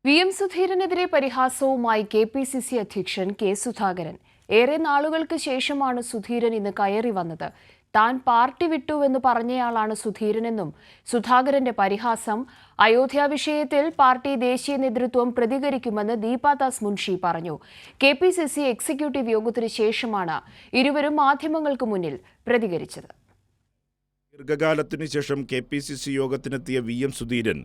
VM സുധീരനെതിരെ പരിഹാസവുമായി KPCC അധ്യക്ഷൻ K Sudhakaran. ഏറെ നാളുകൾക്ക് ശേഷമാണ് സുധീരൻ ഇന്ന് കയറി വന്നത്. താൻ പാർട്ടി വിട്ടുവെന്ന് പറഞ്ഞയാളാണ് സുധീരനെന്നും സുധാകരന്റെ പരിഹാസം. അയോധ്യ വിഷയത്തിൽ പാർട്ടി ദേശീയ നേതൃത്വം പ്രതികരിക്കുമെന്ന് ദീപാദാസ് മുൻഷി പറഞ്ഞു. KPCC എക്സിക്യൂട്ടീവ് യോഗത്തിന് ശേഷമാണ് ഇരുവരും മാധ്യമങ്ങൾക്ക് മുന്നിൽ പ്രതികരിച്ചത്. ദീർഘകാലത്തിനു ശേഷം KPCC യോഗത്തിനെത്തിയ VM സുധീരൻ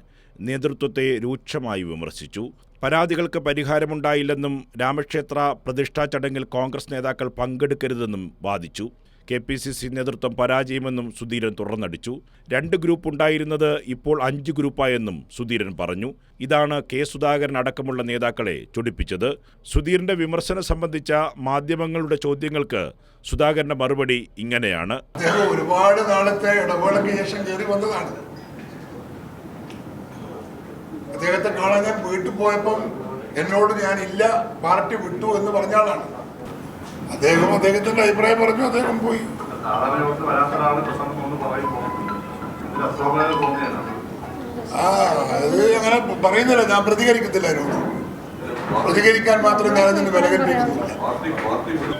നേതൃത്വത്തെ രൂക്ഷമായി വിമർശിച്ചു. പരാതികൾക്ക് പരിഹാരമുണ്ടായില്ലെന്നും രാമക്ഷേത്ര പ്രതിഷ്ഠാ ചടങ്ങിൽ കോൺഗ്രസ് നേതാക്കൾ പങ്കെടുക്കരുതെന്നും വാദിച്ചു. KPCC നേതൃത്വം പരാജയമെന്നും സുധീരൻ തുറന്നടിച്ചു. 2 ഗ്രൂപ്പ് ഉണ്ടായിരുന്നത് ഇപ്പോൾ 5 ഗ്രൂപ്പായെന്നും സുധീരൻ പറഞ്ഞു. ഇതാണ് കെ സുധാകരൻ അടക്കമുള്ള നേതാക്കളെ ചൊടിപ്പിച്ചത്. സുധീരന്റെ വിമർശനം സംബന്ധിച്ച മാധ്യമങ്ങളുടെ ചോദ്യങ്ങൾക്ക് സുധാകരന്റെ മറുപടി ഇങ്ങനെയാണ്. ഒരുപാട് നാളത്തെ ഇടവേളയ്ക്ക് ശേഷം കയറി വന്നതാണ്. അദ്ദേഹത്തെ കാണാൻ ഞാൻ വീട്ടിൽ പോയപ്പം എന്നോട് ഞാനില്ല, പാർട്ടി വിട്ടു എന്ന് പറഞ്ഞ ആളാണ്. അദ്ദേഹത്തിന്റെ അഭിപ്രായം പറഞ്ഞു, അദ്ദേഹം പോയി. അത് അങ്ങനെ പറയുന്നില്ല, ഞാൻ പ്രതികരിക്കത്തില്ല. പ്രതികരിക്കാൻ മാത്രം ഞാൻ അതിന് വില കൽപ്പിക്കുന്നില്ല.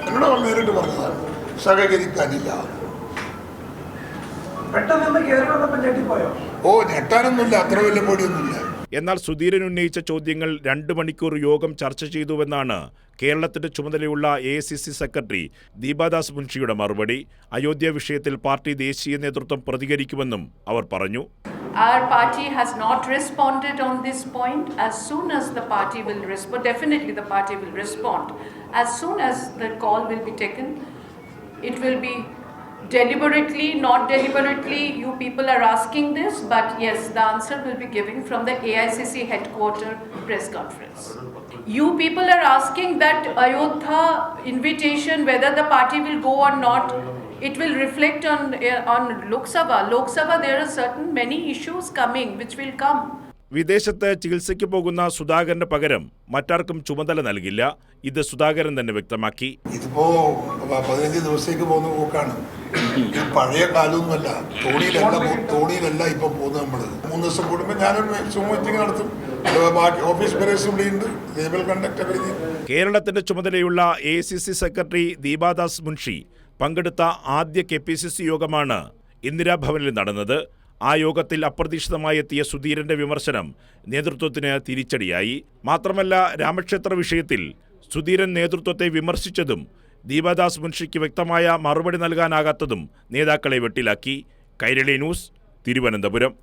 എന്നോട് നേരിട്ട് പറഞ്ഞതാണ്, സഹകരിക്കാനില്ല. ഞെട്ടാനൊന്നുമില്ല, അത്ര വലിയ പൊടിയൊന്നുമില്ല. എന്നാൽ സുധീരൻ ഉന്നയിച്ച ചോദ്യങ്ങൾ 2 മണിക്കൂർ യോഗം ചർച്ച ചെയ്തുവെന്നാണ് കേരളത്തിന്റെ ചുമതലയുള്ള AICC സെക്രട്ടറി ദീപാദാസ് മുൻഷിയുടെ മറുപടി. അയോധ്യ വിഷയത്തിൽ പാർട്ടി ദേശീയ നേതൃത്വം പ്രതികരിക്കുമെന്നും അവർ പറഞ്ഞു. Our party has not responded on this point. As soon as the party will respond, definitely the party will respond. As soon as the call will be taken, it will be deliberately, not deliberately. You people are asking this, but yes, the answer will be given from the AICC headquarter press conference. You people are asking that Ayodhya invitation, whether the party will go or not. It will reflect on Lok Sabha. Lok Sabha, there are certain many issues coming which will come. വിദേശത്ത് ചികിത്സയ്ക്ക് പോകുന്ന സുധാകരന് പകരം മറ്റാർക്കും ചുമതല നൽകില്ല. ഇത് സുധാകരൻ തന്നെ വ്യക്തമാക്കി. ഇതിപ്പോ 15 ദിവസത്തേക്ക് പോകുന്ന പോക്കാണ്. പഴയ കാലമൊന്നുമല്ല. തോണിയിലല്ല ഇപ്പൊ പോകുന്നത്. നമ്മള് 3 ദിവസം കൂടുമ്പോൾ ഞാനൊരു സൂം മീറ്റിംഗ് നടത്തും. ഓഫീസ് ബേസ് ഇവിടെയുണ്ട്. കേരളത്തിന്റെ ചുമതലയുള്ള AICC സെക്രട്ടറി ദീപാദാസ് മുൻഷി പങ്കെടുത്ത ആദ്യ KPCC യോഗമാണ് ഇന്ദിരാഭവനിൽ നടന്നത്. ആ യോഗത്തിൽ അപ്രതീക്ഷിതമായി എത്തിയ സുധീരന്റെ വിമർശനം നേതൃത്വത്തിന് തിരിച്ചടിയായി. മാത്രമല്ല, രാമക്ഷേത്ര വിഷയത്തിൽ സുധീരൻ നേതൃത്വത്തെ വിമർശിച്ചതും ദീപാദാസ് മുൻഷിക്ക് വ്യക്തമായ മറുപടി നൽകാനാകാത്തതും നേതാക്കളെ വെട്ടിലാക്കി. കൈരളി ന്യൂസ്, തിരുവനന്തപുരം.